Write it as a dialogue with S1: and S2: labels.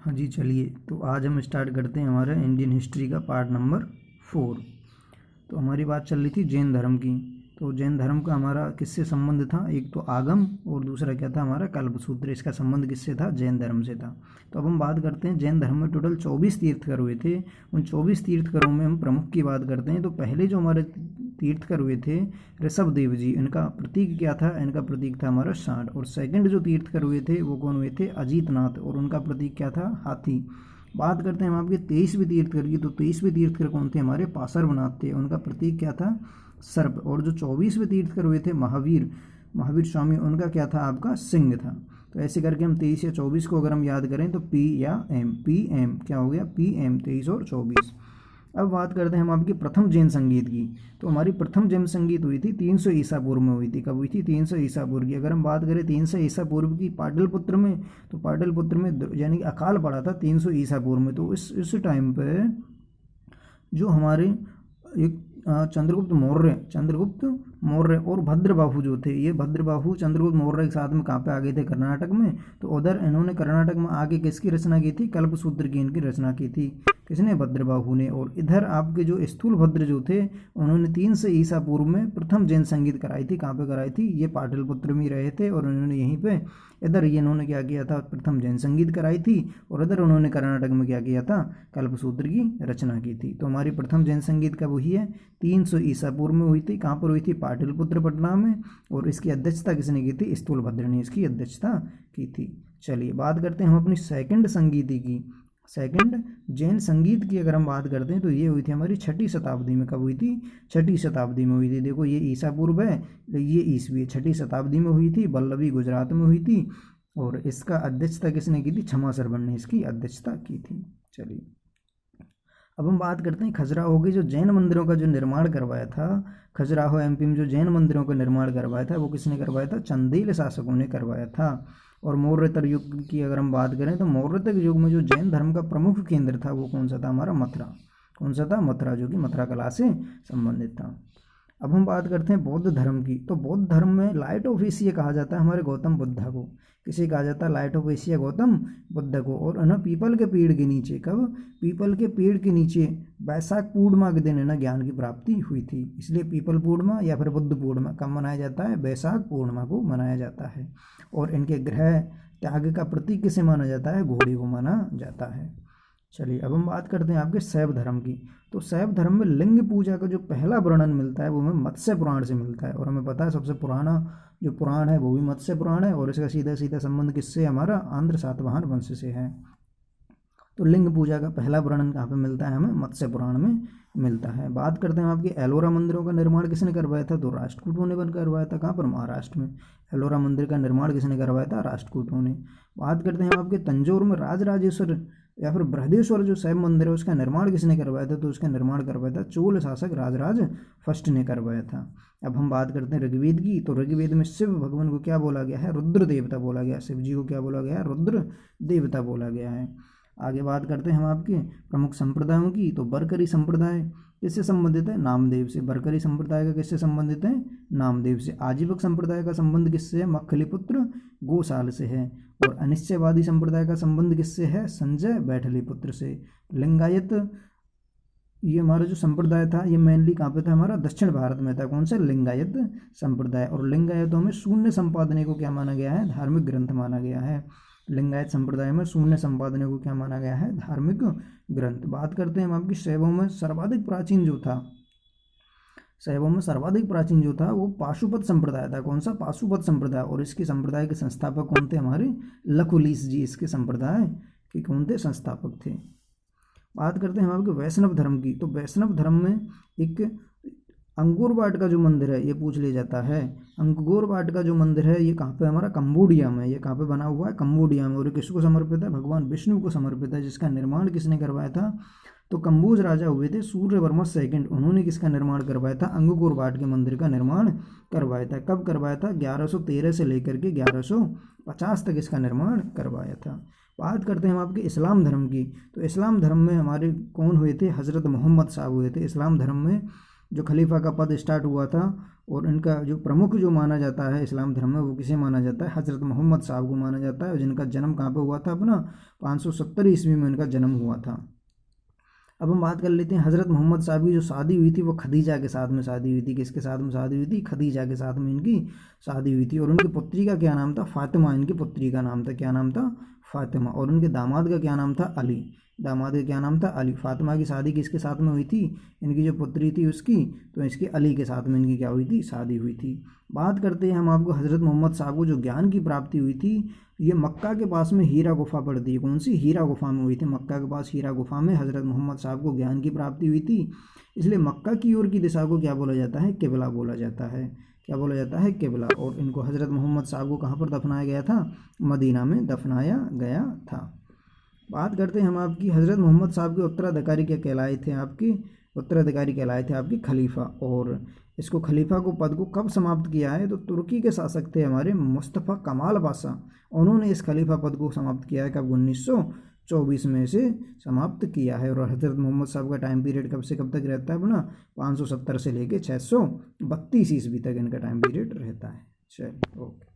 S1: हाँ जी, चलिए तो आज हम स्टार्ट करते हैं हमारा इंडियन हिस्ट्री का पार्ट नंबर 4। तो हमारी बात चल रही थी जैन धर्म की। तो जैन धर्म का हमारा किससे संबंध था? एक तो आगम और दूसरा क्या था हमारा कल्पसूत्र। इसका संबंध किससे था? जैन धर्म से था। तो अब हम बात करते हैं जैन धर्म में टोटल 24 तीर्थकर हुए थे। उन 24 तीर्थकरों में हम प्रमुख की बात करते हैं। तो पहले जो हमारे तीर्थकर हुए थे ऋषभ देव जी, इनका प्रतीक क्या था? इनका प्रतीक था हमारा सांड। और सेकंड जो तीर्थकर हुए थे वो कौन हुए थे? अजीतनाथ, और उनका प्रतीक क्या था? हाथी। बात करते हैं हम आपके 23वें तीर्थकर की। तो 23वें तीर्थकर कौन थे? हमारे पार्श्वनाथ थे, उनका प्रतीक क्या था? सर्प। और जो 24वें तीर्थकर हुए थे महावीर स्वामी, उनका क्या था? आपका सिंह था। तो ऐसे करके हम 23 या 24 को अगर हम याद करें तो पी या एम, पी एम क्या हो गया? पी एम 23 और 24। अब बात करते हैं हम आपकी प्रथम जैन संगीत की। तो हमारी प्रथम जैन संगीत हुई थी 300 ईसा पूर्व में हुई थी। कब हुई थी? 300 ईसा पूर्व की। अगर हम बात करें 300 ईसा पूर्व की पाटलिपुत्र में, तो पाटलिपुत्र में यानी कि अकाल पड़ा था 300 ईसा पूर्व में। तो इस टाइम पे जो हमारे एक चंद्रगुप्त मौर्य और भद्रबाहु जो थे, ये भद्रबाहु चंद्रगुप्त मौर्य के साथ में कहाँ पे आ गए थे? कर्नाटक में। तो उधर इन्होंने कर्नाटक में आके किसकी रचना की थी? कल्पसूत्र की इनकी रचना की थी। किसने? भद्रबाहु ने। और इधर आपके जो स्थूल भद्र जो थे, उन्होंने 300 ईसा पूर्व में प्रथम जैन संगीत कराई थी। कहाँ पे कराई थी? ये पाटलिपुत्र में रहे थे और उन्होंने यहीं पे इधर ये इन्होंने क्या किया था? प्रथम जैन संगीत कराई थी। और इधर उन्होंने कर्नाटक में क्या किया था? कल्पसूत्र की रचना की थी। तो हमारी प्रथम जैन संगीत कब हुई है? 300 ईसा पूर्व में हुई थी। कहाँ पर हुई थी? पाटलिपुत्र पटना में। और इसकी अध्यक्षता किसने की थी? स्थूलभद्र ने इसकी अध्यक्षता की थी। चलिए बात करते हैं हम अपनी सेकंड संगीति की। सेकंड जैन संगीत की अगर हम बात करते हैं तो ये हुई थी हमारी 6ठी शताब्दी में। कब हुई थी? 6ठी शताब्दी में हुई थी। देखो ये ईसा पूर्व है, ये ईसवी है। 6ठी शताब्दी में हुई थी, वल्लभी गुजरात में हुई थी। और इसका अध्यक्षता किसने की थी? क्षमा सरवण ने इसकी अध्यक्षता की थी। चलिए अब हम बात करते हैं खजुराहो के जो जैन मंदिरों का जो निर्माण करवाया था। खजुराहो एमपी में जो जैन मंदिरों का निर्माण करवाया था वो किसने करवाया था? चंदेल शासकों ने करवाया था। और मौर्यतर युग की अगर हम बात करें तो मौर्यतर युग में जो जैन धर्म का प्रमुख केंद्र था वो कौन सा था? हमारा मथुरा। कौन सा था? मथुरा, जो कि मथुरा कला से संबंधित था। अब हम बात करते हैं बौद्ध धर्म की। तो बौद्ध धर्म में लाइट ऑफ एशिया कहा जाता है हमारे गौतम बुद्ध को। किसे कहा जाता है? Light of Asia Gautam Buddha को। और उन्हें पीपल के पेड़ के नीचे, कब? पीपल के पेड़ के नीचे वैशाख पूर्णिमा के दिन इन्हें ज्ञान की प्राप्ति हुई थी। इसलिए पीपल पूर्णिमा या फिर बुद्ध पूर्णिमा कब मनाया जाता है? वैशाख पूर्णिमा को मनाया जाता है। और इनके ग्रह त्याग का प्रतीक किसे माना जाता है? घोड़े को माना जाता है। चलिए अब हम बात करते हैं आपके शैव धर्म की। तो शैव धर्म में लिंग पूजा का जो पहला वर्णन मिलता है वो हमें मत्स्य पुराण से मिलता है। और हमें पता है सबसे पुराना जो पुराण है वो भी मत्स्य पुराण है। और इसका सीधा सीधा संबंध किससे? हमारा आंध्र सातवाहन वंश से है। तो लिंग पूजा का पहला वर्णन कहाँ पे मिलता है? हमें मत्स्य पुराण में मिलता है। बात करते हैं आपके एलोरा मंदिरों का निर्माण किसने करवाया था? तो राष्ट्रकूटों ने बन करवाया था। कहाँ पर? महाराष्ट्र में। एलोरा मंदिर का निर्माण किसने करवाया था? राष्ट्रकूटों ने। बात करते हैं आपके तंजौर में राजराजेश्वर या फिर बृहदेश्वर जो शैव मंदिर है उसका निर्माण किसने करवाया था? तो उसका निर्माण करवाया था चोल शासक राजराज फर्स्ट ने करवाया था। अब हम बात करते हैं ऋग्वेद की। तो ऋग्वेद में शिव भगवान को क्या बोला गया है? रुद्र देवता बोला गया। शिव जी को क्या बोला गया है? रुद्र देवता बोला गया है। आगे बात करते हैं हम आपके प्रमुख संप्रदायों की। तो बरकरी संप्रदाय किससे संबंधित है? नामदेव से। बरकरी संप्रदाय का किससे संबंधित है? नामदेव से। आजीवक संप्रदाय का संबंध किससे है? मक्खलीपुत्र गोसाल से है। और अनिश्चयवादी संप्रदाय का संबंध किससे है? संजय बैठलीपुत्र से। लिंगायत ये हमारा जो संप्रदाय था ये मेनली कहाँ पे था? हमारा दक्षिण भारत में था। कौन सा? लिंगायत संप्रदाय। और लिंगायतों में शून्य संपादने को क्या माना गया है? धार्मिक ग्रंथ माना गया है। लिंगायत संप्रदाय में शून्य संपादने को क्या माना गया है? धार्मिक ग्रंथ। बात करते हैं हम आपकी शैवों में सर्वाधिक प्राचीन जो था, शैवों में सर्वाधिक प्राचीन जो था वो पाशुपत संप्रदाय था। कौन सा? पाशुपत संप्रदाय। और इसके संप्रदाय के संस्थापक कौन थे? हमारे लकुलिस जी इसके संप्रदाय के कौन थे? संस्थापक थे। बात करते हैं हम आपके वैष्णव धर्म की। तो वैष्णव धर्म में एक अंगूर वाट का जो मंदिर है ये पूछ लिया जाता है। अंगूर वाट का जो मंदिर है ये कहाँ पे? हमारा कंबोडिया में। ये कहाँ पे बना हुआ है? कंबोडिया में। और ये किसको समर्पित है? भगवान विष्णु को समर्पित है। जिसका निर्माण किसने करवाया था? तो कंबोज राजा हुए थे सूर्यवर्मा सेकंड, उन्होंने किसका निर्माण करवाया था? अंगकोर वाट के मंदिर का निर्माण करवाया था। कब करवाया था? 1113 से लेकर के 1150 तक इसका निर्माण करवाया था। बात करते हैं हम आपके इस्लाम धर्म की। तो इस्लाम धर्म में हमारे कौन हुए थे? हज़रत मोहम्मद साहब हुए थे। इस्लाम धर्म में जो खलीफा का पद स्टार्ट हुआ था और इनका जो प्रमुख जो माना जाता है इस्लाम धर्म में, वो किसे माना जाता है? हज़रत मोहम्मद साहब को माना जाता है, और जिनका जन्म कहाँ पे हुआ था अपना? 570 ईस्वी में इनका जन्म हुआ था। अब हम बात कर लेते हैं हज़रत मोहम्मद साहब की जो शादी हुई थी वो खदीजा के साथ में शादी हुई थी। किसके साथ में शादी हुई थी? खदीजा के साथ में इनकी शादी हुई थी। और उनकी पुत्री का क्या नाम था? फातिमा। इनकी पुत्री का नाम था, क्या नाम था? फातिमा। और उनके दामाद का क्या नाम था? अली। दामाद का क्या नाम था? अली। फातिमा की शादी किसके साथ में हुई थी? इनकी जो पुत्री थी उसकी, तो इसके अली के साथ में इनकी क्या हुई थी? शादी हुई थी। बात करते हैं हम आपको हज़रत मोहम्मद साहब को जो ज्ञान की प्राप्ति हुई थी, ये मक्का के पास में हीरा गुफा पड़ती है। कौन सी? हीरा गुफा में हुई थी। मक्का के पास हीरा गुफा में हज़रत मोहम्मद साहब को ज्ञान की प्राप्ति हुई थी। इसलिए मक्का की ओर की दिशा को क्या बोला जाता है? किबला बोला जाता है। क्या बोला जाता है? किबला। और इनको हज़रत मोहम्मद साहब को कहाँ पर दफनाया गया था? मदीना में दफनाया गया था। बात करते हैं हम आपकी हज़रत मोहम्मद साहब के उत्तराधिकारी क्या कहलाए थे? आपके उत्तराधिकारी कहलाए थे आपके खलीफा। और इसको खलीफा को पद को कब समाप्त किया है? तो तुर्की के शासक थे हमारे मुस्तफ़ा कमाल पाशा, उन्होंने इस खलीफा पद को समाप्त किया है। कब? 1924 में से समाप्त किया है। और हज़रत मोहम्मद साहब का टाइम पीरियड कब से कब तक रहता है अपना? 570 से लेके 632 ईस्वी तक इनका टाइम पीरियड रहता है। चलिए, ओके।